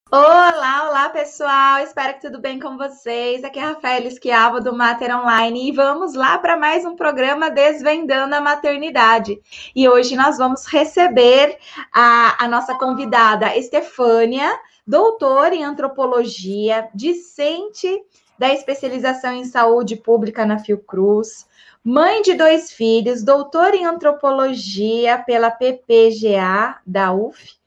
Olá, olá pessoal, espero que tudo bem com vocês. Aqui é a Rafaela Esquiava do Mater Online e vamos lá para mais um programa Desvendando a Maternidade. E hoje nós vamos receber a nossa convidada Estefânia, doutora em antropologia, discente da especialização em saúde pública na Fiocruz, mãe de 2 filhos, doutora em antropologia pela PPGA da UF,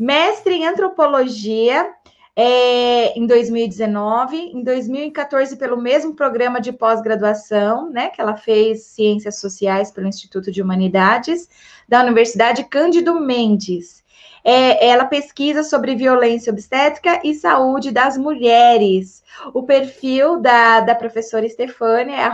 mestre em antropologia em 2019, em 2014 pelo mesmo programa de pós-graduação, né, que ela fez Ciências Sociais pelo Instituto de Humanidades da Universidade Cândido Mendes. Ela pesquisa sobre violência obstétrica e saúde das mulheres. O perfil da professora Estefânia é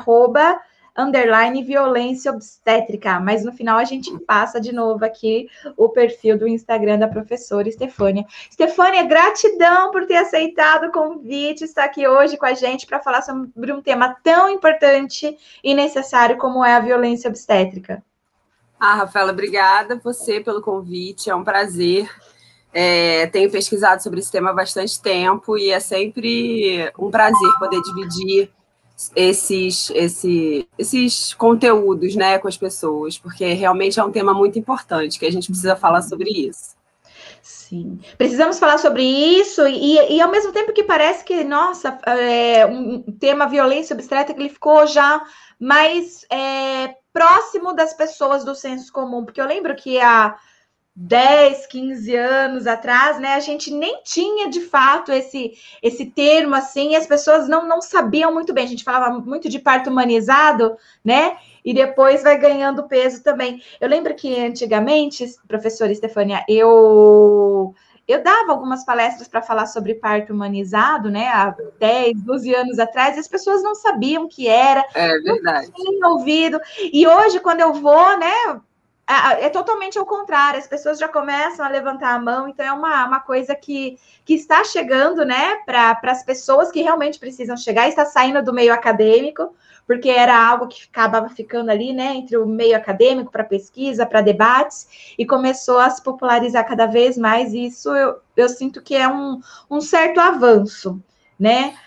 @violência obstétrica, mas no final a gente passa de novo aqui o perfil do Instagram da professora Estefânia. Estefânia, gratidão por ter aceitado o convite, estar aqui hoje com a gente para falar sobre um tema tão importante e necessário como é a violência obstétrica. Rafaela, obrigada você pelo convite, é um prazer. Tenho pesquisado sobre esse tema há bastante tempo e é sempre um prazer poder dividir esses conteúdos, né, com as pessoas, porque realmente é um tema muito importante, que a gente precisa falar sobre isso. Sim, precisamos falar sobre isso e ao mesmo tempo que parece que, nossa, um tema violência obstétrica, ele ficou já mais próximo das pessoas do senso comum, porque eu lembro que há 10, 15 anos atrás, né, a gente nem tinha de fato esse termo assim, e as pessoas não sabiam muito bem. A gente falava muito de parto humanizado, né? E depois vai ganhando peso também. Eu lembro que antigamente, professora Estefânia, eu dava algumas palestras para falar sobre parto humanizado, né? Há 10, 12 anos atrás, e as pessoas não sabiam o que era, não tinham ouvido. E hoje, quando eu vou, né? É totalmente ao contrário, as pessoas já começam a levantar a mão, então é uma coisa que está chegando, né, para as pessoas que realmente precisam chegar, está saindo do meio acadêmico, porque era algo que acabava ficando ali, né, entre o meio acadêmico para pesquisa, para debates, e começou a se popularizar cada vez mais, e isso eu sinto que é um certo avanço, né?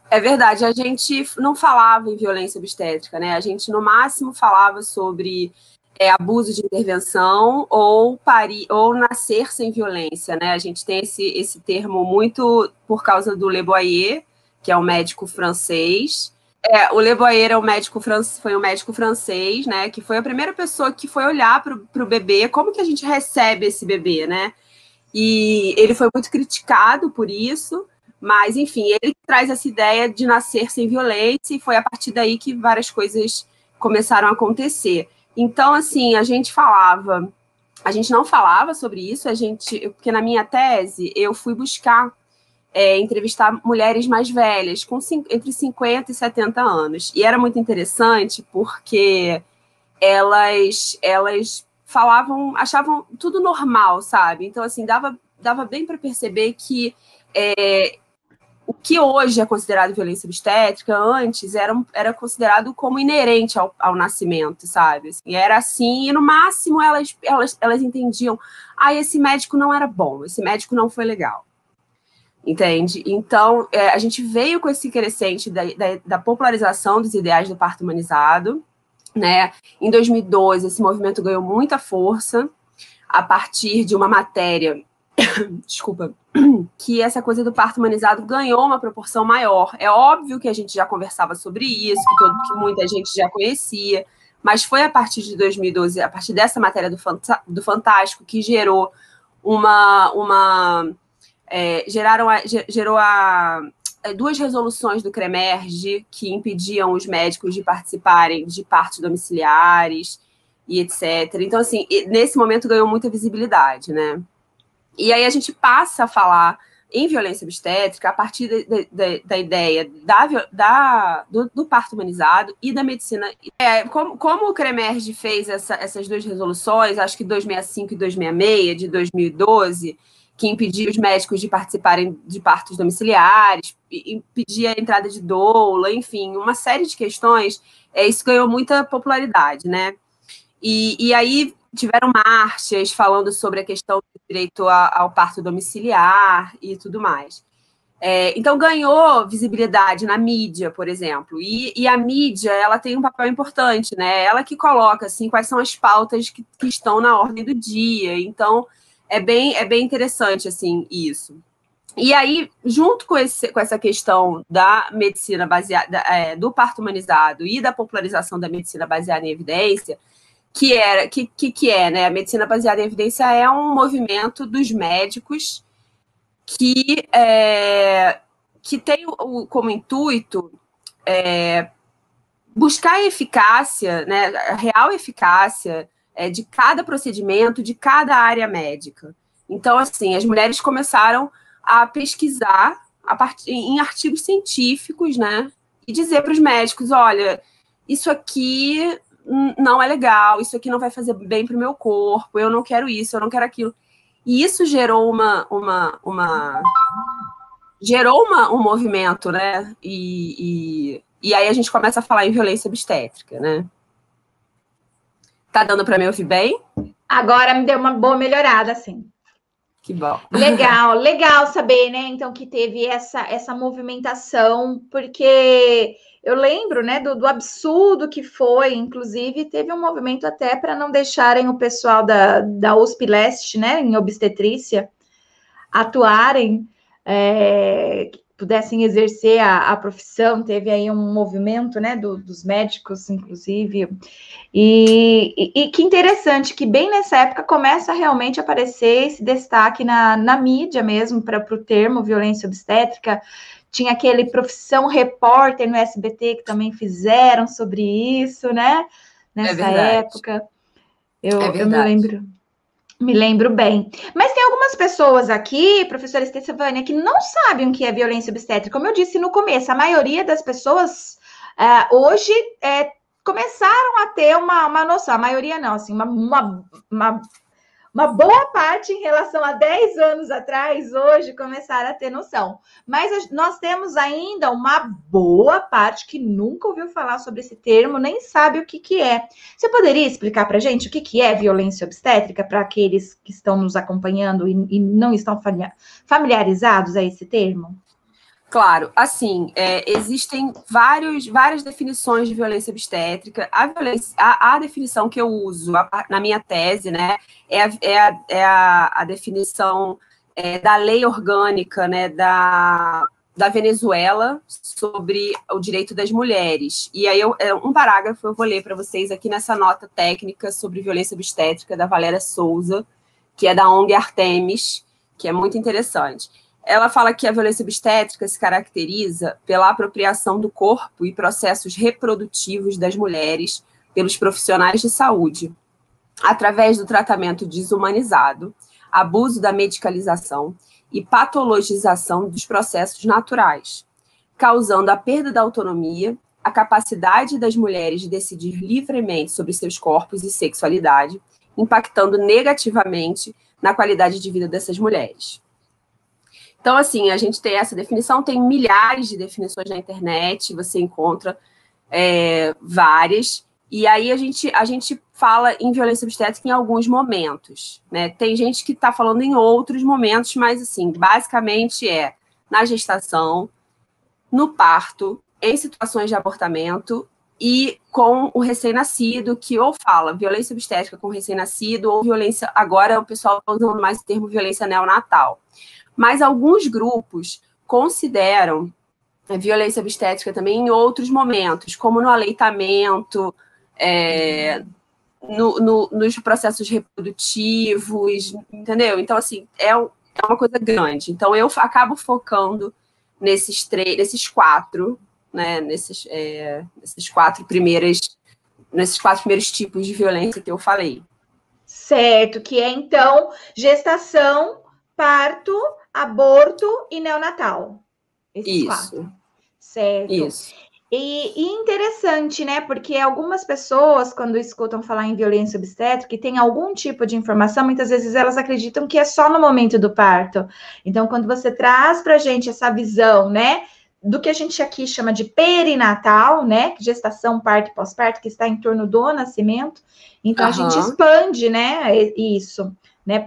É verdade, a gente não falava em violência obstétrica, né? A gente, no máximo, falava sobre abuso de intervenção ou nascer sem violência, né? A gente tem esse termo muito por causa do Le Boyer, que é um médico francês. O Le Boyer foi um médico francês, né? Que foi a primeira pessoa que foi olhar para o bebê, como que a gente recebe esse bebê, né? E ele foi muito criticado por isso, mas, enfim, ele traz essa ideia de nascer sem violência e foi a partir daí que várias coisas começaram a acontecer. Então, assim, a gente não falava sobre isso, porque na minha tese eu fui buscar entrevistar mulheres mais velhas, entre 50 e 70 anos. E era muito interessante porque elas achavam tudo normal, sabe? Então, assim, dava bem para perceber que o que hoje é considerado violência obstétrica, antes era considerado como inerente ao nascimento, sabe? Assim, era assim, e no máximo elas entendiam, esse médico não era bom, esse médico não foi legal. Entende? Então, a gente veio com esse crescente da popularização dos ideais do parto humanizado, né? Em 2012, esse movimento ganhou muita força a partir de uma matéria, desculpa, que essa coisa do parto humanizado ganhou uma proporção maior. É óbvio que a gente já conversava sobre isso, que muita gente já conhecia, mas foi a partir de 2012, a partir dessa matéria do Fantástico, que gerou gerou duas resoluções do CREMERGE que impediam os médicos de participarem de partos domiciliares e etc. Então, assim, nesse momento ganhou muita visibilidade, né? E aí a gente passa a falar em violência obstétrica a partir da ideia do parto humanizado e da medicina. Como o CREMERGE fez essas duas resoluções, acho que 265 e 266, de 2012, que impedia os médicos de participarem de partos domiciliares, impedia a entrada de doula, enfim, uma série de questões, isso ganhou muita popularidade, né? E aí tiveram marchas falando sobre a questão do direito ao parto domiciliar e tudo mais. Então, ganhou visibilidade na mídia, por exemplo, e a mídia, ela tem um papel importante, né? Ela que coloca, assim, quais são as pautas que estão na ordem do dia. Então, é bem interessante, assim, isso. E aí, junto com essa questão da medicina baseada, do parto humanizado e da popularização da medicina baseada em evidência, que é, né? A medicina baseada em evidência é um movimento dos médicos que tem como intuito buscar a eficácia, né, a real eficácia de cada procedimento, de cada área médica. Então, assim, as mulheres começaram a pesquisar em artigos científicos, né, e dizer para os médicos, olha, isso aqui não é legal, isso aqui não vai fazer bem para o meu corpo, eu não quero isso, eu não quero aquilo. E isso gerou um movimento, né? E aí a gente começa a falar em violência obstétrica, né? Tá dando para me ouvir bem? Agora me deu uma boa melhorada, sim. Que bom. Legal saber, né? Então, que teve essa movimentação, porque eu lembro, né, do absurdo que foi, inclusive, teve um movimento até para não deixarem o pessoal da USP Leste, né, em obstetrícia, atuarem, que pudessem exercer a profissão, teve aí um movimento, né, dos médicos, inclusive, e que interessante, que bem nessa época começa a realmente aparecer esse destaque na mídia mesmo, para o termo violência obstétrica. Tinha aquele Profissão Repórter no SBT que também fizeram sobre isso, né, nessa época, eu me lembro bem. Mas tem algumas pessoas aqui, professora Estefânia, que não sabem o que é violência obstétrica. Como eu disse no começo, a maioria das pessoas hoje começaram a ter uma noção. A maioria não, assim, uma boa parte em relação a 10 anos atrás, hoje, começaram a ter noção. Mas nós temos ainda uma boa parte que nunca ouviu falar sobre esse termo, nem sabe o que é. Você poderia explicar para a gente o que é violência obstétrica para aqueles que estão nos acompanhando e não estão familiarizados a esse termo? Claro, assim, existem várias definições de violência obstétrica. A definição que eu uso na minha tese, né, é a definição da lei orgânica, né, da Venezuela sobre o direito das mulheres. E aí, um parágrafo eu vou ler para vocês aqui nessa nota técnica sobre violência obstétrica da Valéria Souza, que é da ONG Artemis, que é muito interessante. Ela fala que a violência obstétrica se caracteriza pela apropriação do corpo e processos reprodutivos das mulheres pelos profissionais de saúde, através do tratamento desumanizado, abuso da medicalização e patologização dos processos naturais, causando a perda da autonomia, a capacidade das mulheres de decidir livremente sobre seus corpos e sexualidade, impactando negativamente na qualidade de vida dessas mulheres. Então, assim, a gente tem essa definição, tem milhares de definições na internet, você encontra várias, e aí a gente fala em violência obstétrica em alguns momentos, né? Tem gente que está falando em outros momentos, mas, assim, basicamente na gestação, no parto, em situações de abortamento e com o recém-nascido, que ou fala violência obstétrica com recém-nascido, ou violência, agora o pessoal está usando mais o termo violência neonatal. Mas alguns grupos consideram a violência obstétrica também em outros momentos, como no aleitamento, nos processos reprodutivos, entendeu? Então, assim, é uma coisa grande. Então, eu acabo focando nesses quatro, né, nesses quatro primeiros tipos de violência que eu falei. Certo, que é, então, gestação, parto, aborto e neonatal. Esses quatro. Certo. Isso. E interessante, né? Porque algumas pessoas, quando escutam falar em violência obstétrica e tem algum tipo de informação, muitas vezes elas acreditam que é só no momento do parto. Então, quando você traz para a gente essa visão, né, do que a gente aqui chama de perinatal, né? Gestação, parto e pós-parto, que está em torno do nascimento. Então, a gente expande, né, isso, né,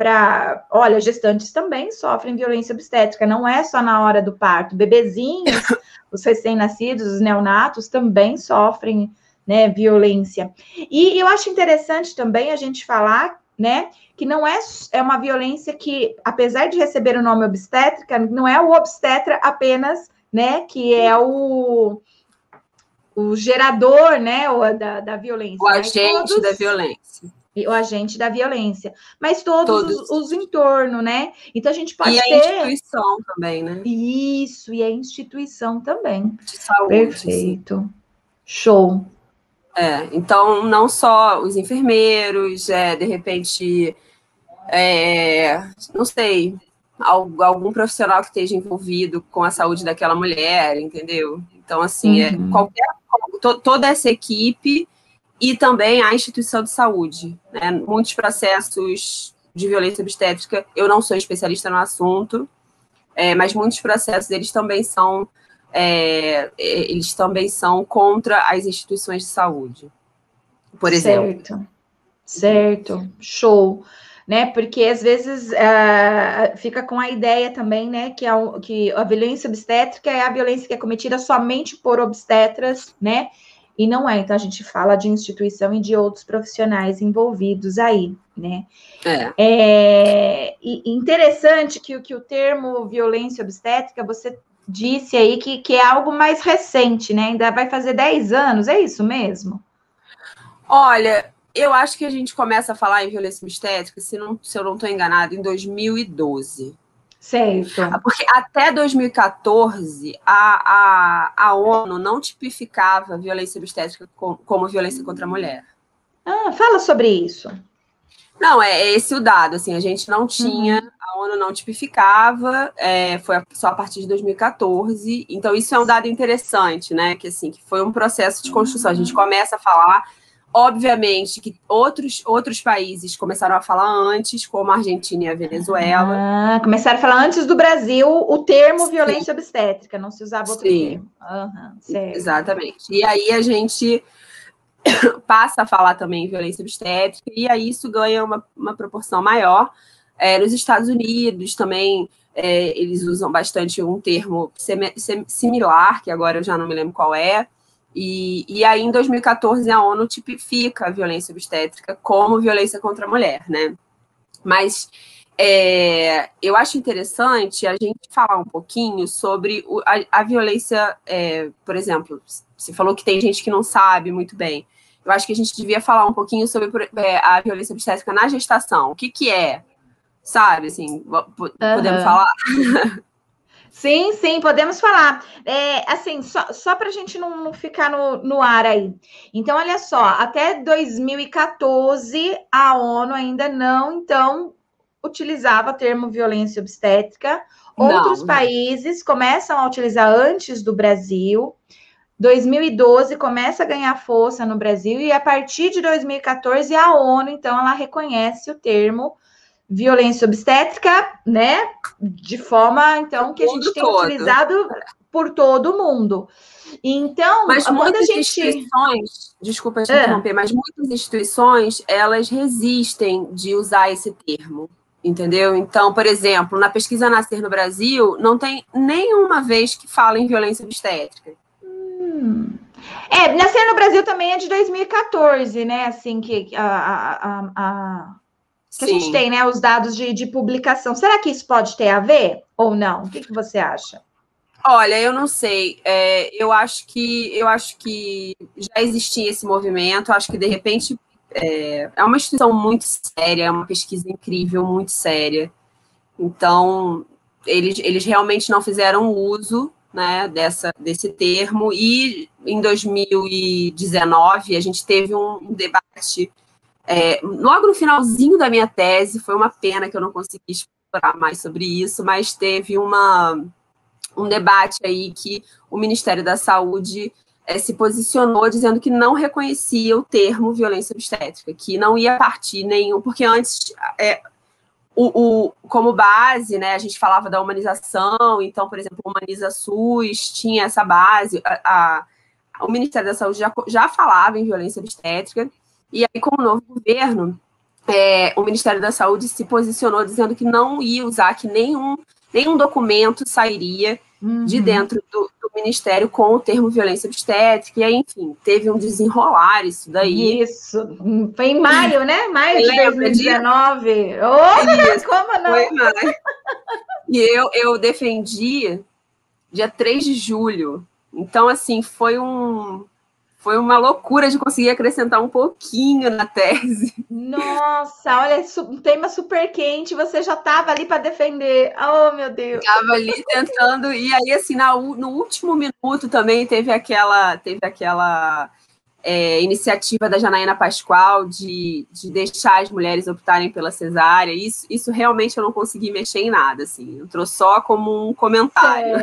olha, gestantes também sofrem violência obstétrica, não é só na hora do parto. Bebezinhos, os recém-nascidos, os neonatos também sofrem, né, violência. E eu acho interessante também a gente falar, né, que não é uma violência que, apesar de receber o nome obstétrica, não é o obstetra apenas, né, que é o gerador, né, da violência. O agente da violência. O agente da violência. Mas todos os entornos, né? Então, a gente pode ter... E a instituição também, né? Isso, e a instituição também. De saúde. Perfeito. Sim. Show. Então, não só os enfermeiros, de repente, não sei, algum profissional que esteja envolvido com a saúde daquela mulher, entendeu? Então, assim, toda essa equipe e também a instituição de saúde, né? Muitos processos de violência obstétrica, eu não sou especialista no assunto, mas muitos processos, eles também são contra as instituições de saúde, por exemplo. Certo, show. Né, porque às vezes fica com a ideia também, né, que a violência obstétrica é a violência que é cometida somente por obstetras, né, e não é. Então, a gente fala de instituição e de outros profissionais envolvidos aí, né. E interessante que o termo violência obstétrica, você disse aí que é algo mais recente, né, ainda vai fazer 10 anos, é isso mesmo? Olha, eu acho que a gente começa a falar em violência obstétrica, se eu não estou enganada, em 2012. Certo. Porque até 2014, a ONU não tipificava a violência obstétrica como violência contra a mulher. Fala sobre isso. Não, é esse o dado, assim, a gente não tinha, a ONU não tipificava, foi só a partir de 2014, então isso é um dado interessante, né, que assim, que foi um processo de construção, a gente começa a falar. Obviamente que outros países começaram a falar antes, como a Argentina e a Venezuela. Começaram a falar antes do Brasil o termo violência obstétrica, não se usava outro termo. Certo. Exatamente. E aí a gente passa a falar também em violência obstétrica, e aí isso ganha uma proporção maior. Nos Estados Unidos também, eles usam bastante um termo similar, que agora eu já não me lembro qual é. E aí, em 2014, a ONU tipifica a violência obstétrica como violência contra a mulher, né? Mas eu acho interessante a gente falar um pouquinho sobre a violência, por exemplo, você falou que tem gente que não sabe muito bem. Eu acho que a gente devia falar um pouquinho sobre a violência obstétrica na gestação. O que é? Sabe, assim, podemos falar? Sim, podemos falar. Assim, só para a gente não ficar no ar aí. Então, olha só, até 2014, a ONU ainda não, utilizava o termo violência obstétrica. Outros países começam a utilizar antes do Brasil. 2012 começa a ganhar força no Brasil, e a partir de 2014, a ONU, então, ela reconhece o termo violência obstétrica, né, de forma, então, que a gente tem utilizado por todo o mundo. Então, mas muitas instituições, desculpa te interromper, mas muitas instituições, elas resistem de usar esse termo, entendeu? Então, por exemplo, na pesquisa Nascer no Brasil, não tem nenhuma vez que fala em violência obstétrica. Nascer no Brasil também é de 2014, né, assim, que a gente tem, né, os dados de publicação. Será que isso pode ter a ver ou não? O que você acha? Olha, eu não sei. Eu acho que já existia esse movimento. Acho que, de repente, é uma instituição muito séria, é uma pesquisa incrível, muito séria. Então, eles realmente não fizeram uso, né, desse termo. E, em 2019, a gente teve um debate... logo no finalzinho da minha tese, foi uma pena que eu não consegui explorar mais sobre isso, mas teve um debate aí que o Ministério da Saúde se posicionou dizendo que não reconhecia o termo violência obstétrica, que não ia partir nenhum, porque antes como base, né, a gente falava da humanização, então, por exemplo, o Humaniza SUS tinha essa base, o Ministério da Saúde já falava em violência obstétrica, e aí, com o novo governo, o Ministério da Saúde se posicionou dizendo que não ia usar, que nenhum documento sairia de dentro do Ministério com o termo violência obstétrica, e aí, enfim, teve um desenrolar isso daí. Isso, foi em maio, né? Maio de 2019. Isso, como não? foi em maio. E eu defendi dia 3 de julho. Então, assim, foi uma loucura de conseguir acrescentar um pouquinho na tese. Nossa, olha, um tema super quente, você já estava ali para defender. Oh, meu Deus. Estava ali tentando, e aí, assim, no último minuto também teve aquela iniciativa da Janaína Pascoal de deixar as mulheres optarem pela cesárea. Isso realmente eu não consegui mexer em nada, assim. Entrou só como um comentário.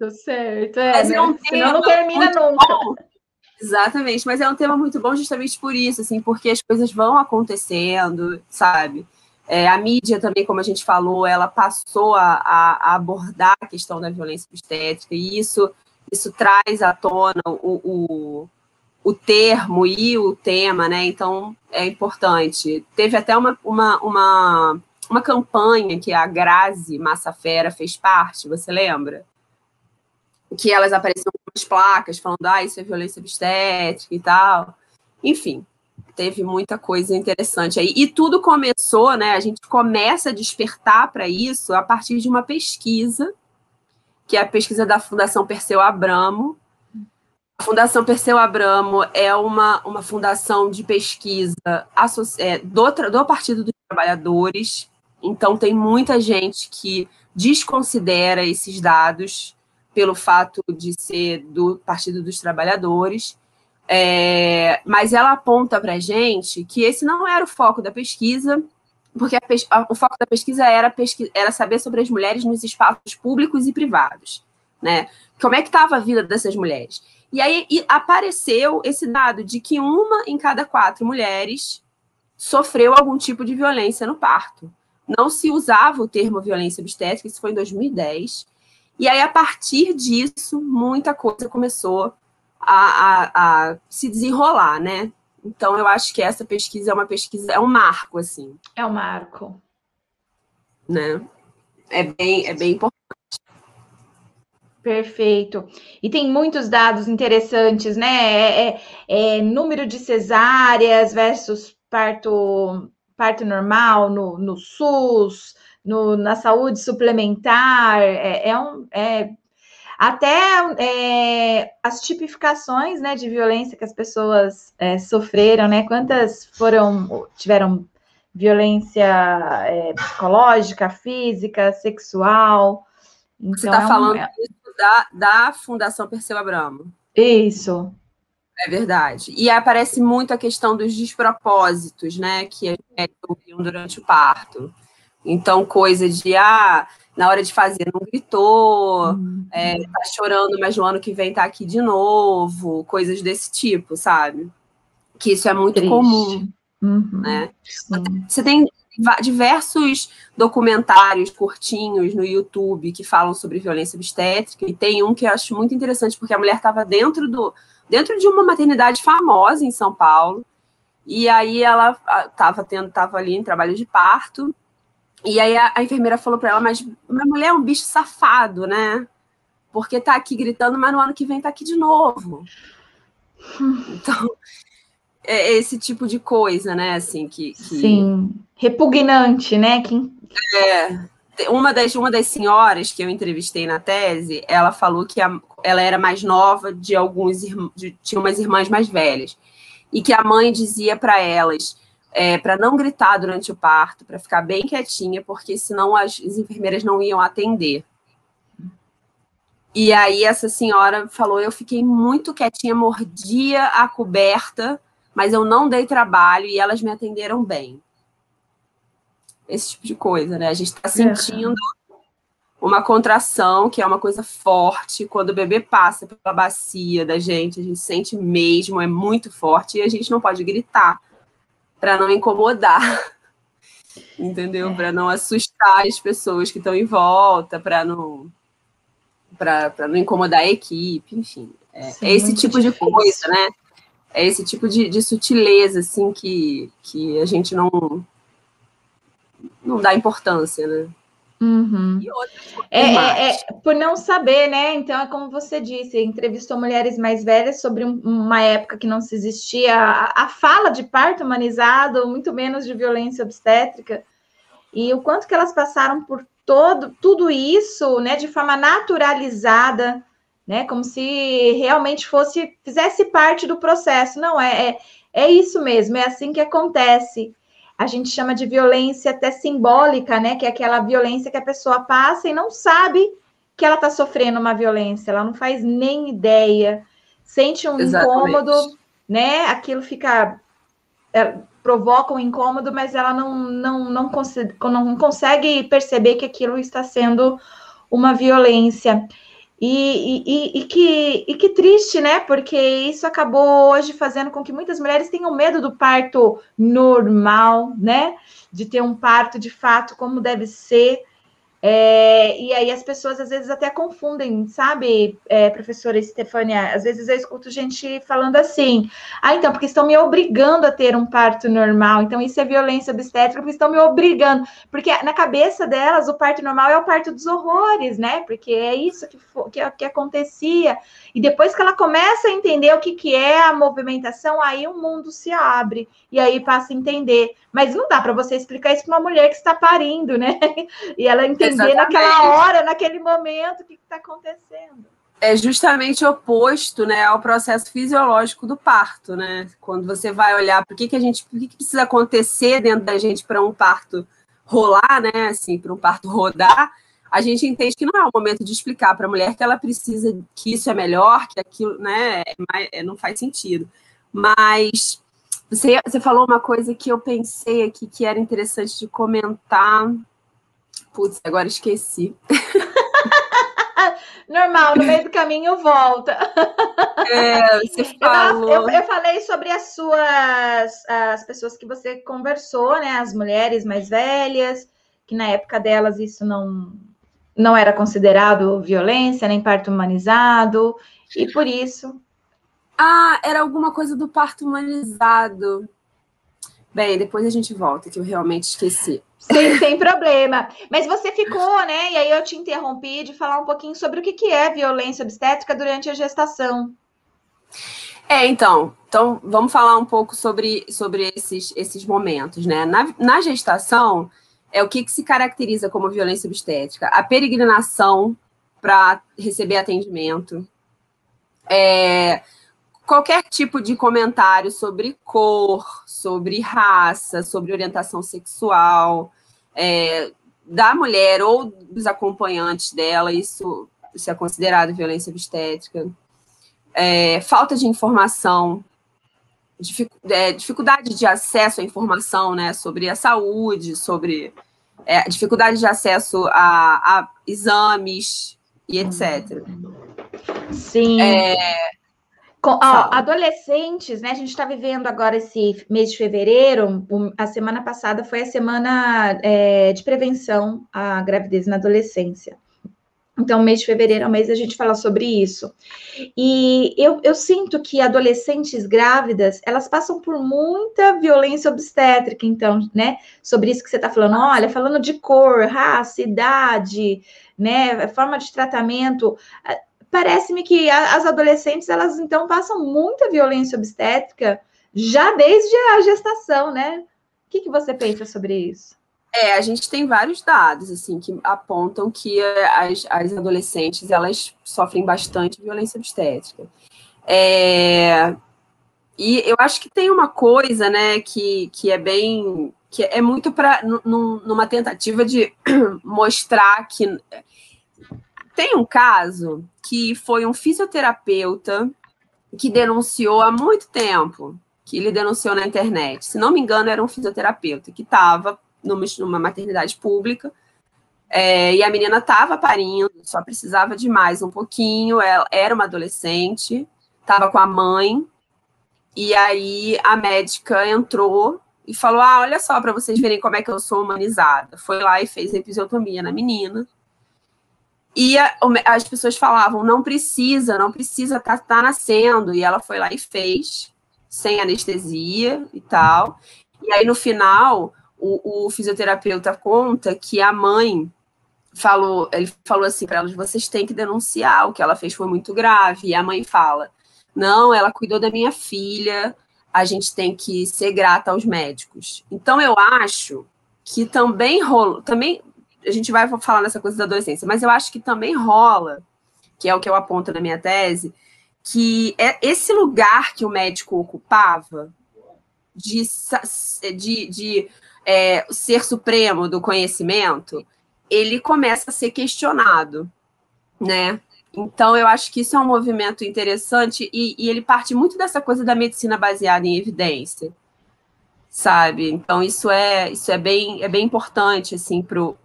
Certo. Mas é um senão não termina nunca. Bom. Exatamente, mas é um tema muito bom justamente por isso, assim, porque as coisas vão acontecendo, sabe? A mídia também, como a gente falou, ela passou a abordar a questão da violência obstétrica, e isso traz à tona o termo e o tema, né? Então, é importante. Teve até uma campanha que a Grazi Massafera fez parte, você lembra? Que elas apareciam com as placas falando, isso é violência obstétrica e tal. Enfim, teve muita coisa interessante aí. E tudo começou, né? A gente começa a despertar para isso a partir de uma pesquisa, que é a pesquisa da Fundação Perseu Abramo. A Fundação Perseu Abramo é uma fundação de pesquisa do Partido dos Trabalhadores. Então, tem muita gente que desconsidera esses dados pelo fato de ser do Partido dos Trabalhadores, mas ela aponta para a gente que esse não era o foco da pesquisa, porque o foco da pesquisa era saber sobre as mulheres nos espaços públicos e privados, né? Como é que estava a vida dessas mulheres? E aí apareceu esse dado de que 1 em cada 4 mulheres sofreu algum tipo de violência no parto. Não se usava o termo violência obstétrica, isso foi em 2010, e aí, a partir disso, muita coisa começou a se desenrolar, né? Então, eu acho que essa pesquisa é um marco, assim. É um marco. Né? É bem importante. Perfeito. E tem muitos dados interessantes, né? Número de cesáreas versus parto normal no SUS, na saúde suplementar, até as tipificações, né, de violência que as pessoas sofreram, né? Quantas tiveram violência psicológica, física, sexual? Então, você está falando da Fundação Perseu Abramo. Isso. É verdade. E aparece muito a questão dos despropósitos, né, que as mulheres ouviam durante o parto. Então, coisa de, na hora de fazer não gritou, tá chorando, mas no ano que vem tá aqui de novo, coisas desse tipo, sabe? Que isso é muito comum, né? Você tem diversos documentários curtinhos no YouTube que falam sobre violência obstétrica, e tem um que eu acho muito interessante, porque a mulher estava dentro de uma maternidade famosa em São Paulo, e aí ela estava ali em trabalho de parto, e aí a enfermeira falou para ela, mas minha mulher é um bicho safado, né? Porque tá aqui gritando, mas no ano que vem tá aqui de novo. Então, é esse tipo de coisa, né? Assim, Sim, repugnante, né? Uma das senhoras que eu entrevistei na tese, ela falou que ela era mais nova tinha umas irmãs mais velhas, e que a mãe dizia para elas para não gritar durante o parto, para ficar bem quietinha, porque senão as enfermeiras não iam atender. E aí essa senhora falou, eu fiquei muito quietinha, mordia a coberta, mas eu não dei trabalho e elas me atenderam bem. Esse tipo de coisa, né? A gente está sentindo uma contração, que é uma coisa forte. Quando o bebê passa pela bacia da gente, a gente sente mesmo, é muito forte, e a gente não pode gritar para não incomodar. entendeu? Para não assustar as pessoas que estão em volta, para não incomodar a equipe, enfim. É esse tipo de coisa, né? É esse tipo de sutileza, assim, que a gente não dá importância, né? Uhum. E outras coisas mais. Por não saber, né? Então, é como você disse, entrevistou mulheres mais velhas sobre uma época que não se existia a fala de parto humanizado, muito menos de violência obstétrica, e o quanto que elas passaram por tudo isso, né, de forma naturalizada, né, como se realmente fizesse parte do processo. Não, é isso mesmo, é assim que acontece. A gente chama de violência até simbólica, né, que é aquela violência que a pessoa passa e não sabe que ela está sofrendo uma violência, ela não faz nem ideia, sente um incômodo, né, aquilo provoca um incômodo, mas ela não consegue perceber que aquilo está sendo uma violência. E que triste, né? Porque isso acabou hoje fazendo com que muitas mulheres tenham medo do parto normal, né? De ter um parto de fato como deve ser. E aí as pessoas às vezes até confundem, sabe, professora Estefânia? Às vezes eu escuto gente falando assim: então, porque estão me obrigando a ter um parto normal, então isso é violência obstétrica, porque estão me obrigando. Porque na cabeça delas, o parto normal é o parto dos horrores, né? Porque é isso que acontecia. E depois que ela começa a entender o que é a movimentação, aí o mundo se abre, e aí passa a entender. Mas não dá para você explicar isso para uma mulher que está parindo, né? E ela entender naquela hora, naquele momento, o que está acontecendo. É justamente oposto, né, ao processo fisiológico do parto, né? Quando você vai olhar por que precisa acontecer dentro da gente para um parto rolar, né? Assim, para um parto rodar, a gente entende que não é o momento de explicar para a mulher que ela precisa, que isso é melhor, que aquilo, né? Não faz sentido. Mas você falou uma coisa que eu pensei aqui que era interessante de comentar. Putz, agora esqueci. Normal, no meio do caminho volta. Você falou. Eu falei sobre as pessoas que você conversou, né? As mulheres mais velhas, que na época delas isso não era considerado violência, nem parto humanizado, e por isso. Era alguma coisa do parto humanizado. Bem, depois a gente volta, que eu realmente esqueci. Sem problema. Mas você ficou, né? E aí eu te interrompi de falar um pouquinho sobre o que é violência obstétrica durante a gestação. Então vamos falar um pouco sobre esses momentos, né? Na gestação, o que se caracteriza como violência obstétrica? A peregrinação para receber atendimento, qualquer tipo de comentário sobre cor, sobre raça, sobre orientação sexual, da mulher ou dos acompanhantes dela, isso é considerado violência obstétrica. Falta de informação, dificuldade de acesso à informação, né, sobre a saúde, sobre dificuldade de acesso a exames e etc. Sim. Adolescentes, né? A gente está vivendo agora esse mês de fevereiro. A semana passada foi a semana de prevenção à gravidez na adolescência. Então, mês de fevereiro é o mês da gente falar sobre isso. E eu sinto que adolescentes grávidas, elas passam por muita violência obstétrica, então, né? Sobre isso que você está falando, olha, falando de cor, raça, idade, né? Forma de tratamento. Parece-me que as adolescentes, elas, então, passam muita violência obstétrica já desde a gestação, né? O que você pensa sobre isso? A gente tem vários dados, assim, que apontam que as adolescentes, elas sofrem bastante violência obstétrica. E eu acho que tem uma coisa, né, que é muito numa tentativa de mostrar que tem um caso que foi um fisioterapeuta que denunciou há muito tempo, que ele denunciou na internet. Se não me engano, era um fisioterapeuta que estava numa maternidade pública, e a menina estava parindo, só precisava de mais um pouquinho, ela era uma adolescente, estava com a mãe, e aí a médica entrou e falou, ah, olha só, para vocês verem como é que eu sou humanizada. Foi lá e fez a episiotomia na menina. E as pessoas falavam, não precisa tá nascendo. E ela foi lá e fez, sem anestesia e tal. E aí, no final, o fisioterapeuta conta que a mãe ele falou assim para elas, vocês têm que denunciar, o que ela fez foi muito grave. E a mãe fala, não, ela cuidou da minha filha, a gente tem que ser grata aos médicos. Então, eu acho que também rola, a gente vai falar nessa coisa da adolescência, mas eu acho que também rola, que é o que eu aponto na minha tese, que é esse lugar que o médico ocupava de ser supremo do conhecimento, ele começa a ser questionado, né? Então, eu acho que isso é um movimento interessante e ele parte muito dessa coisa da medicina baseada em evidência, sabe? Então, isso é bem importante, assim, pro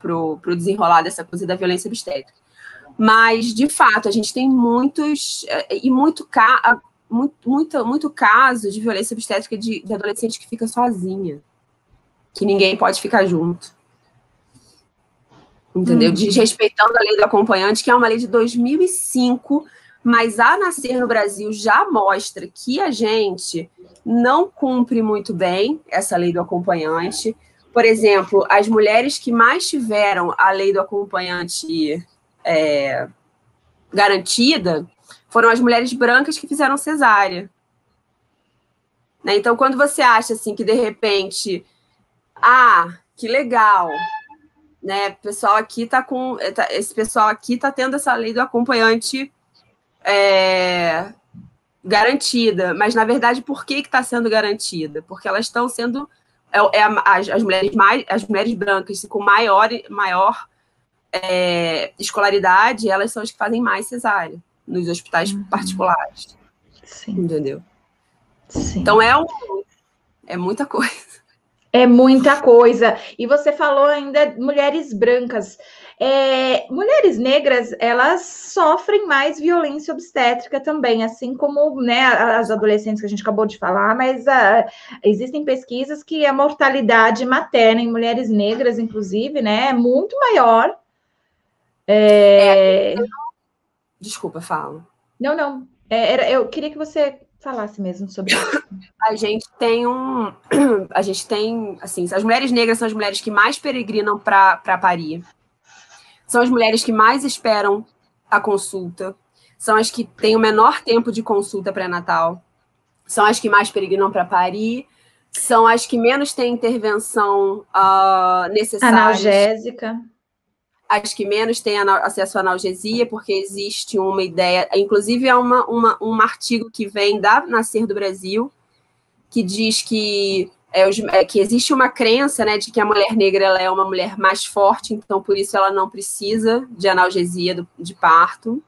desenrolar dessa coisa da violência obstétrica. Mas, de fato, a gente tem muitos e muito caso de violência obstétrica de adolescente que fica sozinha, que ninguém pode ficar junto. Entendeu? Desrespeitando a lei do acompanhante, que é uma lei de 2005, mas a Nascer no Brasil já mostra que a gente não cumpre muito bem essa lei do acompanhante. Por exemplo, as mulheres que mais tiveram a lei do acompanhante garantida foram as mulheres brancas que fizeram cesárea. Né? Então, quando você acha assim que, de repente, que legal, né? O pessoal aqui esse pessoal aqui está tendo essa lei do acompanhante garantida, mas na verdade por que está sendo garantida? Porque elas estão sendo as mulheres brancas com maior escolaridade, elas são as que fazem mais cesárea nos hospitais particulares. Sim. Entendeu? Sim. Então é muita coisa. É muita coisa. E você falou ainda mulheres brancas. Mulheres negras, elas sofrem mais violência obstétrica também, assim como, né, as adolescentes que a gente acabou de falar, mas existem pesquisas que a mortalidade materna em mulheres negras, inclusive, né, é muito maior. Desculpa, fala. Não. Eu queria que você falasse mesmo sobre isso. A gente tem assim, as mulheres negras são as mulheres que mais peregrinam para parir. São as mulheres que mais esperam a consulta. São as que têm o menor tempo de consulta pré-natal. São as que mais peregrinam para parir. São as que menos têm intervenção necessária. Analgésica. As que menos têm acesso à analgesia, porque existe uma ideia... Inclusive, é um artigo que vem da Nascer do Brasil, que diz que existe uma crença, né, de que a mulher negra ela é uma mulher mais forte, então por isso ela não precisa de analgesia de parto.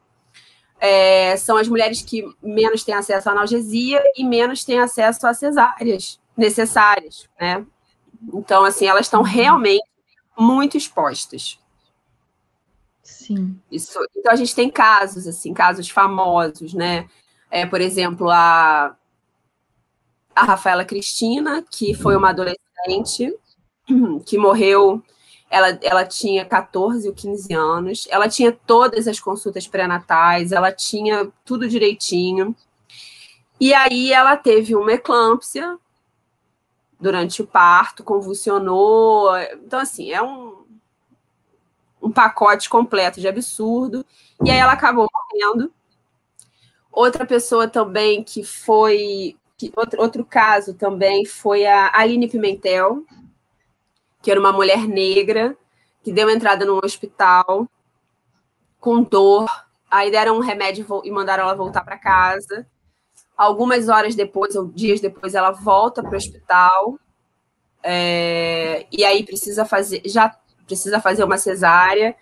São as mulheres que menos têm acesso à analgesia e menos têm acesso a cesáreas necessárias, né? Então, assim, elas estão realmente muito expostas. Sim. Então, a gente tem casos, assim, casos famosos, né? Por exemplo, a Rafaela Cristina, que foi uma adolescente que morreu, ela tinha 14 ou 15 anos, ela tinha todas as consultas pré-natais, ela tinha tudo direitinho, e aí ela teve uma eclâmpsia durante o parto, convulsionou, então assim, é um pacote completo de absurdo, e aí ela acabou morrendo. Outra pessoa também que foi... Outro caso também foi a Aline Pimentel, que era uma mulher negra, que deu entrada num hospital com dor, aí deram um remédio e mandaram ela voltar para casa. Algumas horas depois, ou dias depois, ela volta para o hospital, e aí precisa fazer uma cesárea,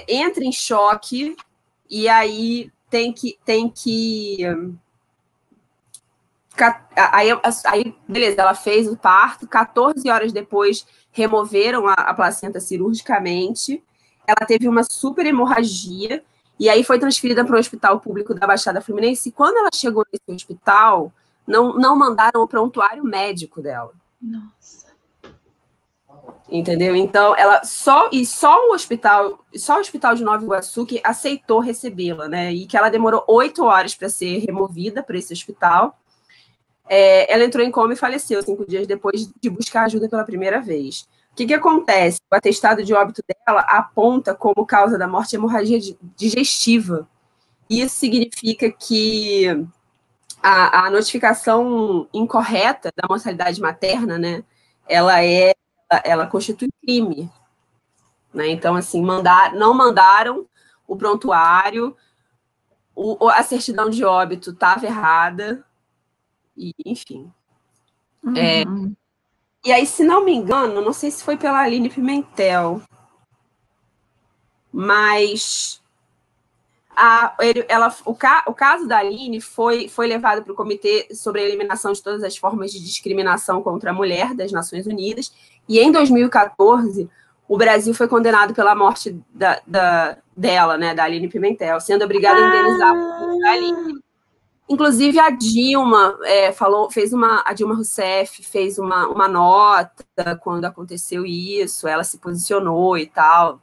entra em choque, e aí tem que Aí, beleza, ela fez o parto, 14 horas depois removeram a placenta cirurgicamente, ela teve uma super hemorragia, e aí foi transferida para o hospital público da Baixada Fluminense, e quando ela chegou nesse hospital, não mandaram o prontuário médico dela. Nossa. Entendeu? Então, ela só o hospital de Nova Iguaçu que aceitou recebê-la, né? E que ela demorou 8 horas para ser removida para esse hospital. Ela entrou em coma e faleceu 5 dias depois de buscar ajuda pela primeira vez. O que acontece? O atestado de óbito dela aponta como causa da morte hemorragia digestiva. Isso significa que a notificação incorreta da mortalidade materna, né? Ela constitui crime. Né? Então, assim, não mandaram o prontuário, a certidão de óbito estava errada, e, enfim. Uhum. E aí, se não me engano, não sei se foi pela Aline Pimentel, mas o caso da Aline foi levado para o Comitê sobre a Eliminação de Todas as Formas de Discriminação contra a Mulher das Nações Unidas, e em 2014 o Brasil foi condenado pela morte dela, né, da Aline Pimentel, sendo obrigada a indenizar a Aline. Inclusive, a Dilma a Dilma Rousseff fez uma nota quando aconteceu isso, ela se posicionou e tal.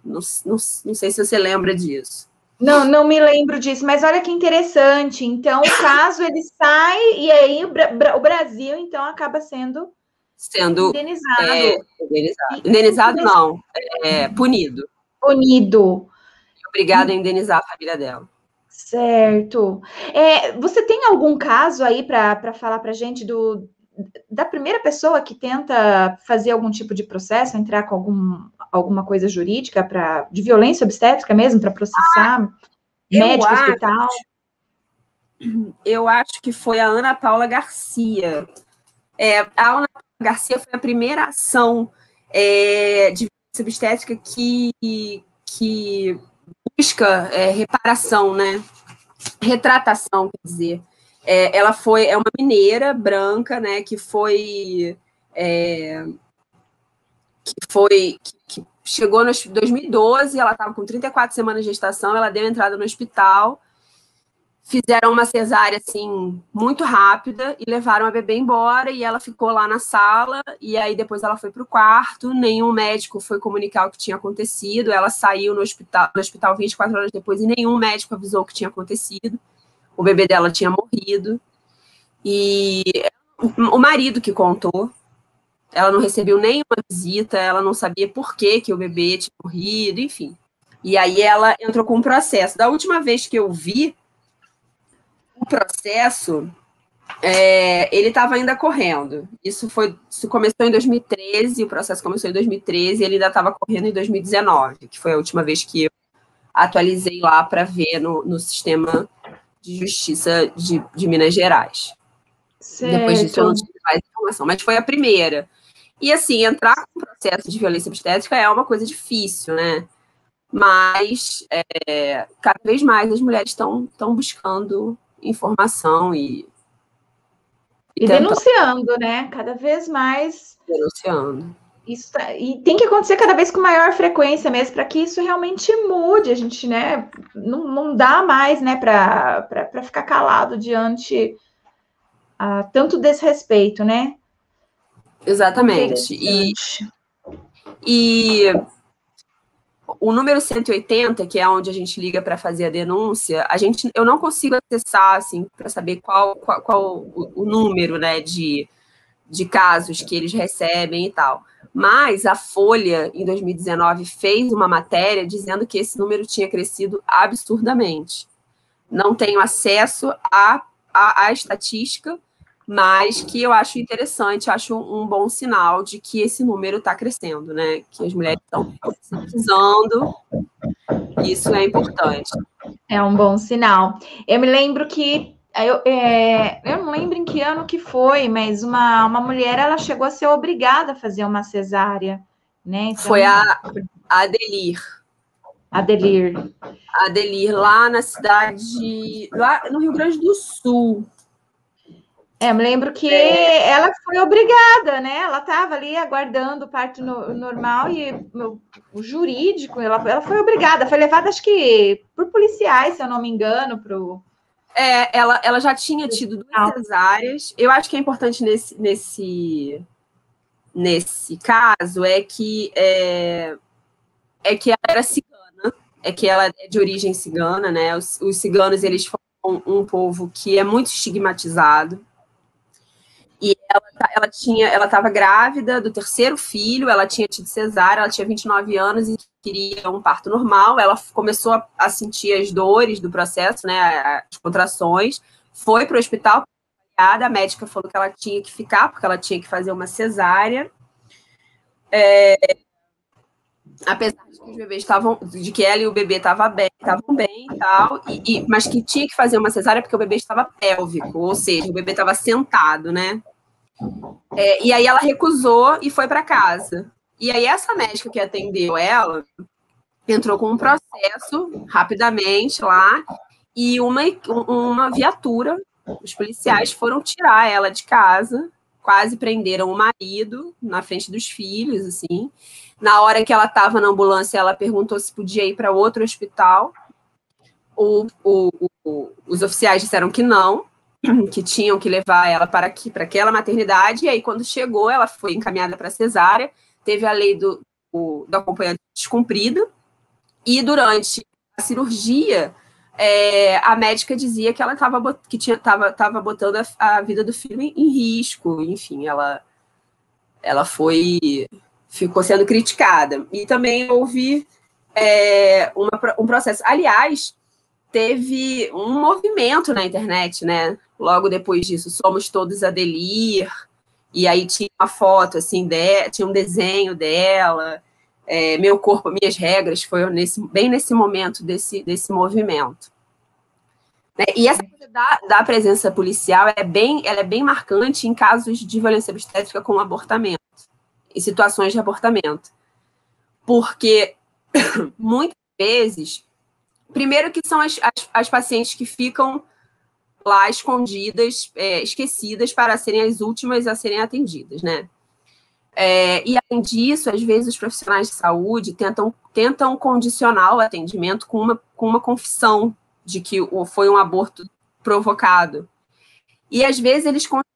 Não sei se você lembra disso. Não me lembro disso, mas olha que interessante. Então, o caso ele sai e aí o Brasil, então, acaba sendo indenizado. Indenizado não, punido. Punido. Obrigada a indenizar a família dela. Certo. Você tem algum caso aí para falar para a gente da primeira pessoa que tenta fazer algum tipo de processo, entrar com alguma coisa jurídica de violência obstétrica mesmo, para processar médico, hospital? Eu acho que foi a Ana Paula Garcia. A Ana Paula Garcia foi a primeira ação de violência obstétrica que busca reparação, né? Retratação, quer dizer. Ela é uma mineira branca, né? Que chegou em 2012, ela estava com 34 semanas de gestação, ela deu entrada no hospital, fizeram uma cesárea, assim, muito rápida e levaram a bebê embora e ela ficou lá na sala e aí depois ela foi para o quarto, nenhum médico foi comunicar o que tinha acontecido, ela saiu do hospital 24 horas depois e nenhum médico avisou o que tinha acontecido, o bebê dela tinha morrido e o marido que contou, ela não recebeu nenhuma visita, ela não sabia por que o bebê tinha morrido, enfim. E aí ela entrou com um processo. Da última vez que eu vi o processo, ele estava ainda correndo. Isso começou em 2013, o processo começou em 2013 e ele ainda estava correndo em 2019, que foi a última vez que eu atualizei lá para ver no sistema de justiça de Minas Gerais. Certo. Depois disso eu não tive mais informação, mas foi a primeira. E, assim, entrar com um processo de violência obstétrica é uma coisa difícil, né? Mas, cada vez mais as mulheres estão buscando informação e denunciando, né? Cada vez mais. Denunciando. E tem que acontecer cada vez com maior frequência mesmo, para que isso realmente mude. A gente, né? Não dá mais, né? Para ficar calado diante a tanto desrespeito, né? Exatamente. E o número 180, que é onde a gente liga para fazer a denúncia, eu não consigo acessar, assim, para saber qual o número, né, de casos que eles recebem e tal. Mas a Folha, em 2019, fez uma matéria dizendo que esse número tinha crescido absurdamente. Não tenho acesso à estatística, mas que eu acho interessante, acho um bom sinal de que esse número está crescendo, né? Que as mulheres estão precisando, isso é importante. É um bom sinal. Eu me lembro que, eu não lembro em que ano que foi, mas uma mulher, ela chegou a ser obrigada a fazer uma cesárea, né? Então, foi a Adelir. Adelir, lá na cidade, lá no Rio Grande do Sul. Eu me lembro que ela foi obrigada, né? Ela estava ali aguardando o parto normal e o jurídico, ela foi obrigada, foi levada, acho que por policiais, se eu não me engano, Ela já tinha tido 2 cesáreas. Eu acho que é importante nesse caso que ela era cigana, que ela é de origem cigana, né? Os ciganos, eles foram um povo que é muito estigmatizado. E ela estava grávida do 3º filho, ela tinha tido cesárea, ela tinha 29 anos e queria um parto normal. Ela começou a sentir as dores do processo, né, as contrações, foi para o hospital, a médica falou que ela tinha que ficar, porque ela tinha que fazer uma cesárea. Apesar de que os bebês de que ela e o bebê estavam bem e tal, mas que tinha que fazer uma cesárea porque o bebê estava pélvico, ou seja, o bebê estava sentado, né? E aí ela recusou e foi para casa. E aí essa médica que atendeu ela entrou com um processo rapidamente lá e uma viatura, os policiais foram tirar ela de casa, quase prenderam o marido na frente dos filhos, assim. Na hora que ela estava na ambulância, ela perguntou se podia ir para outro hospital. Os oficiais disseram que não, que tinham que levar ela para aquela maternidade. E aí, quando chegou, ela foi encaminhada para cesárea, teve a lei do acompanhante descumprida, e durante a cirurgia, a médica dizia que ela estava botando a vida do filho em risco. Enfim, ela ficou sendo criticada. E também houve um processo. Aliás, teve um movimento na internet, né? Logo depois disso, Somos Todos Adelir, e aí tinha uma foto, assim, tinha um desenho dela, Meu Corpo, Minhas Regras, foi bem nesse momento desse movimento. E essa coisa da presença policial ela é bem marcante em casos de violência obstétrica com abortamento, em situações de abortamento. Porque, muitas vezes, primeiro que são as pacientes que ficam lá escondidas, esquecidas para serem as últimas a serem atendidas, né? E, além disso, às vezes os profissionais de saúde tentam condicionar o atendimento com uma confissão de que foi um aborto provocado. E, às vezes,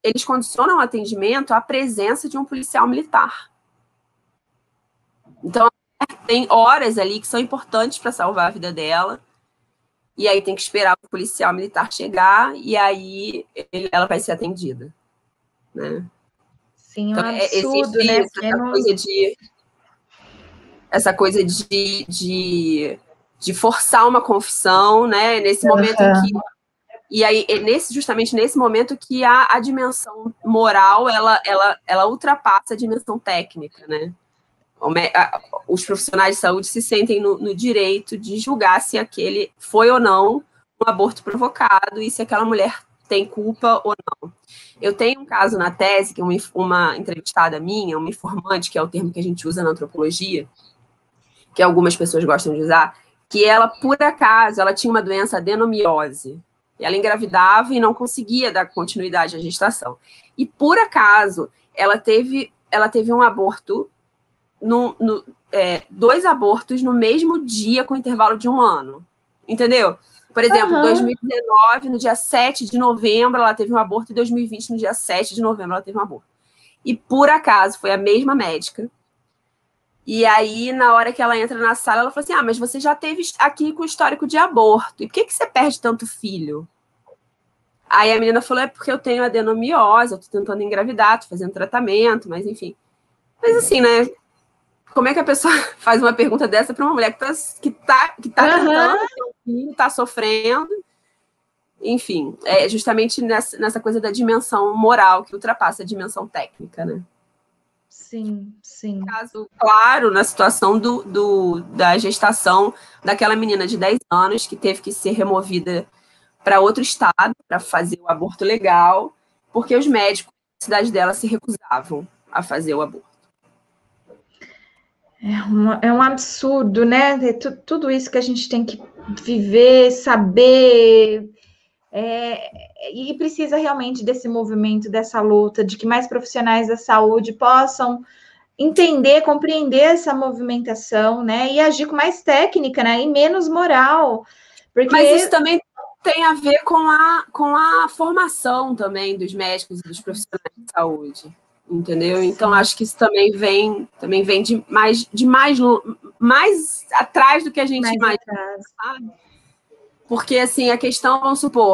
eles condicionam o atendimento à presença de um policial militar. Então, tem horas ali que são importantes para salvar a vida dela, e aí tem que esperar o policial militar chegar, e aí ela vai ser atendida, né? Sim, então, absurdo, né? Essa coisa de forçar uma confissão, né? Nesse momento em que... E aí, justamente nesse momento que a dimensão moral, ela ultrapassa a dimensão técnica, né? Os profissionais de saúde se sentem no direito de julgar se aquele foi ou não um aborto provocado e se aquela mulher tem culpa ou não. Eu tenho um caso na tese, que uma entrevistada minha, uma informante, que é o termo que a gente usa na antropologia, que algumas pessoas gostam de usar, que ela, por acaso, ela tinha uma doença adenomiose. Ela engravidava e não conseguia dar continuidade à gestação. E, por acaso, ela teve um aborto, 2 abortos no mesmo dia, com intervalo de 1 ano. Entendeu? Por exemplo, em 2019, no dia 7 de novembro, ela teve um aborto, e em 2020, no dia 7 de novembro, ela teve um aborto. E, por acaso, foi a mesma médica. E aí, na hora que ela entra na sala, ela falou assim, mas você já teve aqui com histórico de aborto. E por que você perde tanto filho? Aí a menina falou, porque eu tenho adenomiose, eu tô tentando engravidar, tô fazendo tratamento, mas enfim. Mas assim, né? Como é que a pessoa faz uma pergunta dessa para uma mulher que tá tentando ter um filho, tá sofrendo? Enfim, é justamente nessa coisa da dimensão moral que ultrapassa a dimensão técnica, né? Sim, sim. Caso claro, na situação da gestação daquela menina de 10 anos que teve que ser removida para outro estado para fazer o aborto legal, porque os médicos da cidade dela se recusavam a fazer o aborto. É um absurdo, né? Tudo isso que a gente tem que viver, saber, e precisa realmente desse movimento, dessa luta, de que mais profissionais da saúde possam entender, compreender essa movimentação, né? E agir com mais técnica, né? E menos moral. Porque... Mas isso também tem a ver com a formação também dos médicos e dos profissionais de saúde, entendeu? Então, acho que isso também vem de mais atrás do que a gente imagina, sabe? Porque, assim, a questão,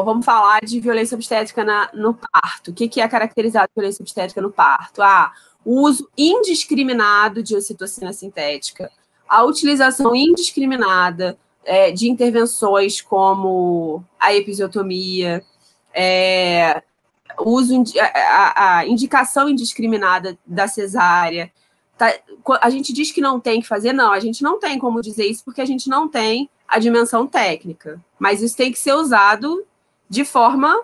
vamos falar de violência obstétrica no parto. O que é caracterizado por violência obstétrica no parto? O uso indiscriminado de ocitocina sintética, a utilização indiscriminada de intervenções como a episiotomia, a indicação indiscriminada da cesárea. A gente diz que não tem que fazer, não, a gente não tem como dizer isso porque a gente não tem a dimensão técnica, mas isso tem que ser usado de forma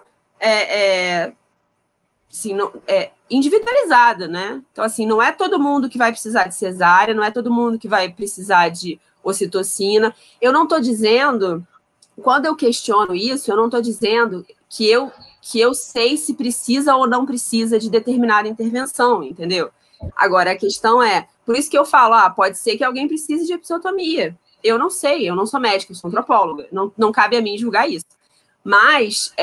individualizada, né? Então, assim, não é todo mundo que vai precisar de cesárea, não é todo mundo que vai precisar de ocitocina. Eu não estou dizendo, quando eu questiono isso, eu não estou dizendo que eu sei se precisa ou não precisa de determinada intervenção, entendeu? Agora, a questão por isso que eu falo, pode ser que alguém precise de episiotomia. Eu não sei, eu não sou médica, eu sou antropóloga, não cabe a mim julgar isso. Mas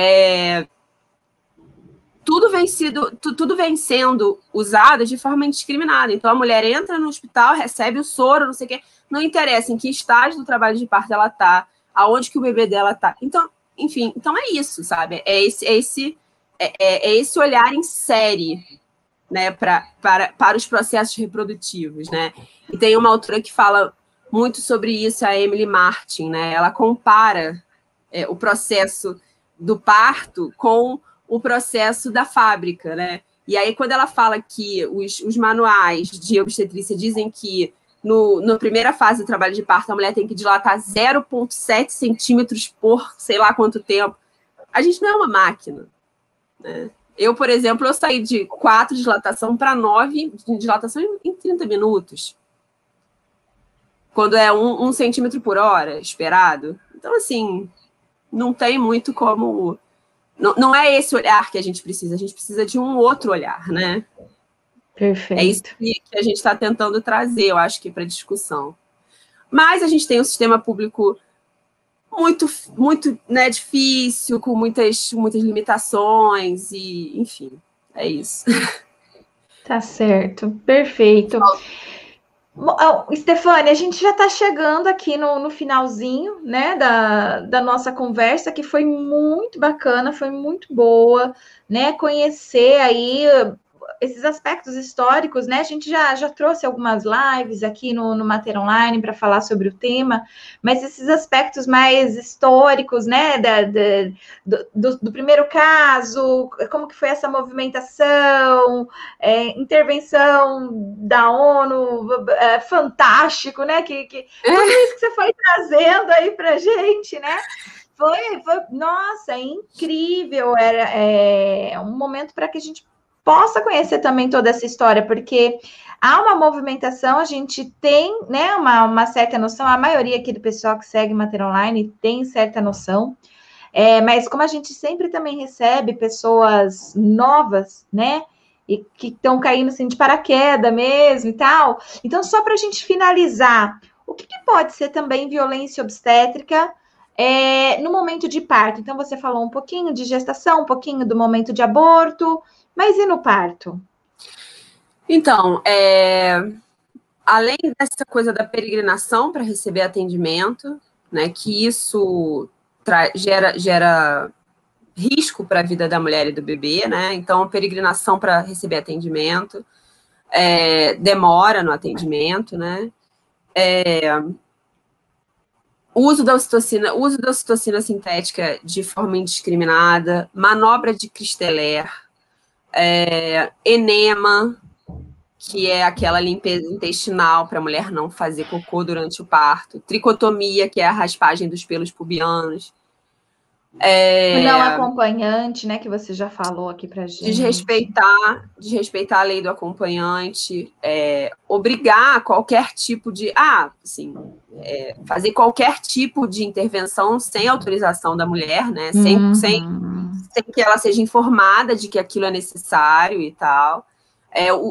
tudo vem sendo usado de forma indiscriminada. Então, a mulher entra no hospital, recebe o soro, não sei o quê, não interessa em que estágio do trabalho de parto ela está, aonde que o bebê dela está. Então, enfim, é isso, sabe? É esse olhar em série, né, para os processos reprodutivos, né? E tem uma autora que fala muito sobre isso, a Emily Martin, né? Ela compara o processo do parto com o processo da fábrica, né? E aí, quando ela fala que os manuais de obstetrícia dizem que na primeira fase do trabalho de parto, a mulher tem que dilatar 0,7 centímetros por sei lá quanto tempo, a gente não é uma máquina, né? Eu, por exemplo, eu saí de 4 de dilatação para 9 de dilatação em 30 minutos. Quando é 1 centímetro por hora esperado. Então, assim, não tem muito como... Não é esse olhar que a gente precisa de um outro olhar, né? Perfeito. É isso que a gente está tentando trazer, eu acho que, para a discussão. Mas a gente tem um sistema público muito, muito, né, difícil, com muitas limitações, e, enfim, é isso. Tá certo, perfeito. Stefânia, a gente já está chegando aqui no finalzinho, né, da nossa conversa, que foi muito bacana, foi muito boa, né, conhecer aí esses aspectos históricos, né, a gente já trouxe algumas lives aqui no Mater Online para falar sobre o tema, mas esses aspectos mais históricos, né, do primeiro caso, como que foi essa movimentação, intervenção da ONU, fantástico, né? Que tudo isso que você foi trazendo aí para a gente, né? Foi, nossa, incrível. Era um momento para que a gente possa conhecer também toda essa história, porque há uma movimentação, a gente tem, né, uma certa noção, a maioria aqui do pessoal que segue Mater Online tem certa noção, mas como a gente sempre também recebe pessoas novas, né, e que estão caindo assim de paraquedas mesmo e tal. Então, só para a gente finalizar, o que pode ser também violência obstétrica no momento de parto? Então, você falou um pouquinho de gestação, um pouquinho do momento de aborto, mas e no parto? Então, além dessa coisa da peregrinação para receber atendimento, né, que isso gera risco para a vida da mulher e do bebê, né? Então, peregrinação para receber atendimento, demora no atendimento, né? Uso da ocitocina sintética de forma indiscriminada, manobra de Christeller, enema, que é aquela limpeza intestinal para a mulher não fazer cocô durante o parto, tricotomia, que é a raspagem dos pelos pubianos. Não acompanhante, né, que você já falou aqui pra gente. Desrespeitar a lei do acompanhante, obrigar qualquer tipo de... fazer qualquer tipo de intervenção sem autorização da mulher, né, sem que ela seja informada de que aquilo é necessário e tal.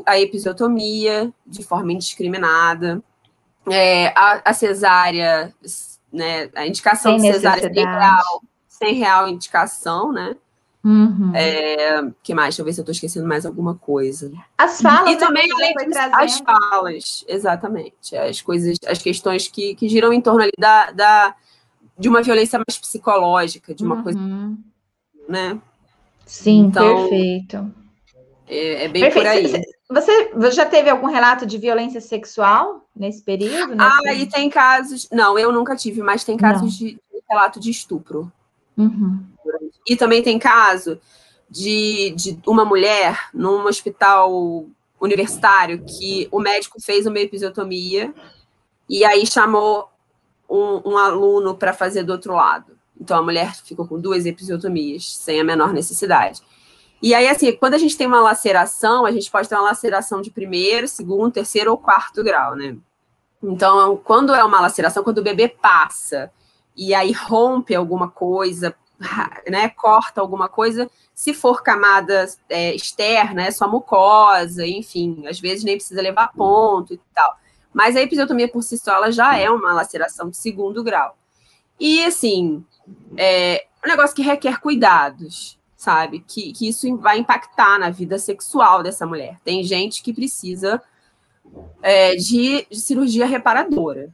A episiotomia, de forma indiscriminada. A cesárea, né, a indicação de cesárea sem grau, sem real indicação, né? Uhum. Que mais? Deixa eu ver se eu estou esquecendo mais alguma coisa. As falas, E também, né, além foi disso, trazendo. as falas, exatamente. As coisas, as questões que giram em torno ali de uma violência mais psicológica, de uma coisa, né? Sim, então, perfeito. É bem por aí. Você já teve algum relato de violência sexual nesse período? E tem casos... Não, eu nunca tive, mas tem casos de relato de estupro. Uhum. E também tem caso de uma mulher num hospital universitário que o médico fez uma episiotomia e aí chamou um aluno para fazer do outro lado. Então, a mulher ficou com 2 episiotomias, sem a menor necessidade. E aí, assim, quando a gente tem uma laceração, a gente pode ter uma laceração de 1º, 2º, 3º ou 4º grau, né? Então, quando é uma laceração, quando o bebê passa e aí rompe alguma coisa, né, corta alguma coisa, se for camada externa, é só mucosa, enfim, às vezes nem precisa levar ponto e tal. Mas a episiotomia por si só, ela já é uma laceração de 2º grau. E, assim, um negócio que requer cuidados, sabe? Que isso vai impactar na vida sexual dessa mulher. Tem gente que precisa de cirurgia reparadora,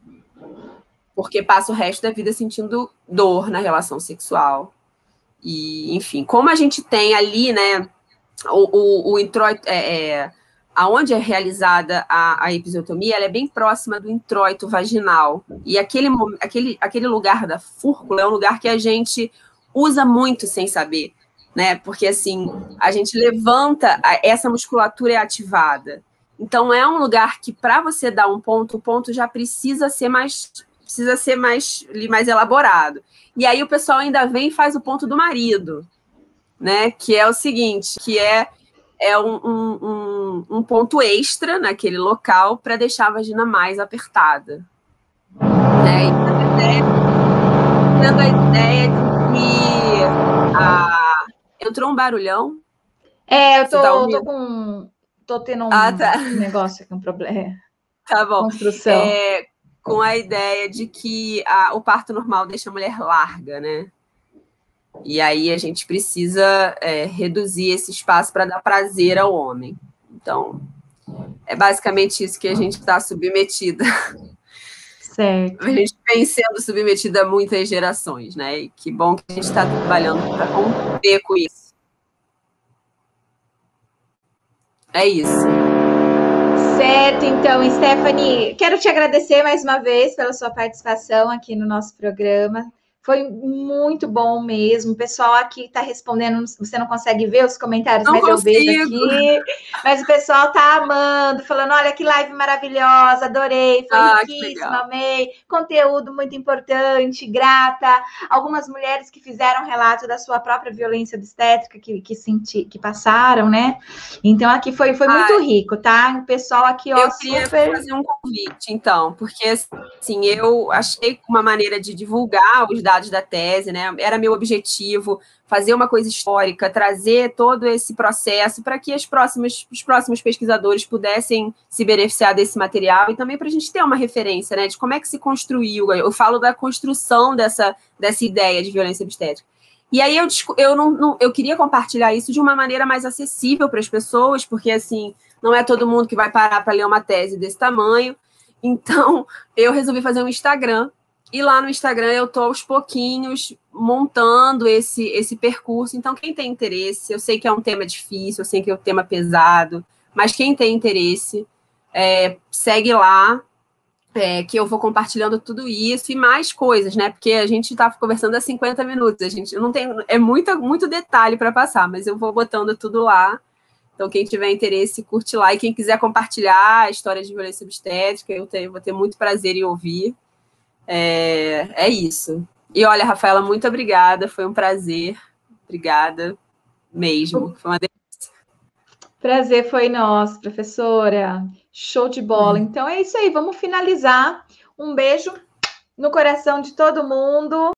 porque passa o resto da vida sentindo dor na relação sexual. E, enfim, como a gente tem ali, né, o introito, aonde é realizada a episiotomia, ela é bem próxima do introito vaginal. E aquele lugar da fúrcula é um lugar que a gente usa muito sem saber, né? Porque, assim, a gente levanta, essa musculatura é ativada. Então, é um lugar que, para você dar um ponto, o ponto já precisa ser mais elaborado. E aí o pessoal ainda vem e faz o ponto do marido, né? Que é o seguinte, que é um ponto extra naquele local para deixar a vagina mais apertada. Né? E tendo a ideia de que entrou um barulhão. Eu tô tendo um negócio aqui, um problema. Tá bom. Construção. Com a ideia de que o parto normal deixa a mulher larga, né? E aí a gente precisa reduzir esse espaço para dar prazer ao homem. Então, é basicamente isso que a gente está submetida. Certo. A gente vem sendo submetida a muitas gerações, né? E que bom que a gente está trabalhando para romper com isso. É isso. Certo, então, Stephanie, quero te agradecer mais uma vez pela sua participação aqui no nosso programa. Foi muito bom mesmo. O pessoal aqui está respondendo, você não consegue ver os comentários, não mas consigo. Eu vejo aqui. Mas o pessoal está amando, falando: olha que live maravilhosa, adorei, foi riquíssima, amei. Conteúdo muito importante, grata. Algumas mulheres que fizeram relato da sua própria violência obstétrica que passaram, né? Então aqui foi muito rico, tá? O pessoal aqui, ó, eu queria fazer um convite, então, porque assim, eu achei uma maneira de divulgar os dados da tese, né? Era meu objetivo fazer uma coisa histórica, trazer todo esse processo para que os próximos pesquisadores pudessem se beneficiar desse material e também para a gente ter uma referência, né, de como é que se construiu. Eu falo da construção dessa ideia de violência obstétrica. E aí eu queria compartilhar isso de uma maneira mais acessível para as pessoas, porque, assim, não é todo mundo que vai parar para ler uma tese desse tamanho. Então, eu resolvi fazer um Instagram. E lá no Instagram eu estou aos pouquinhos montando esse percurso. Então, quem tem interesse, eu sei que é um tema difícil, eu sei que é um tema pesado, mas quem tem interesse, segue lá, que eu vou compartilhando tudo isso e mais coisas, né? Porque a gente está conversando há 50 minutos, a gente não tem... muito detalhe para passar, mas eu vou botando tudo lá. Então, quem tiver interesse, curte lá. E quem quiser compartilhar a história de violência obstétrica, eu vou ter muito prazer em ouvir. É isso. E olha, Rafaela, muito obrigada. Foi um prazer. Obrigada mesmo. Foi uma delícia. Prazer foi nosso, professora. Show de bola. Então é isso aí. Vamos finalizar. Um beijo no coração de todo mundo.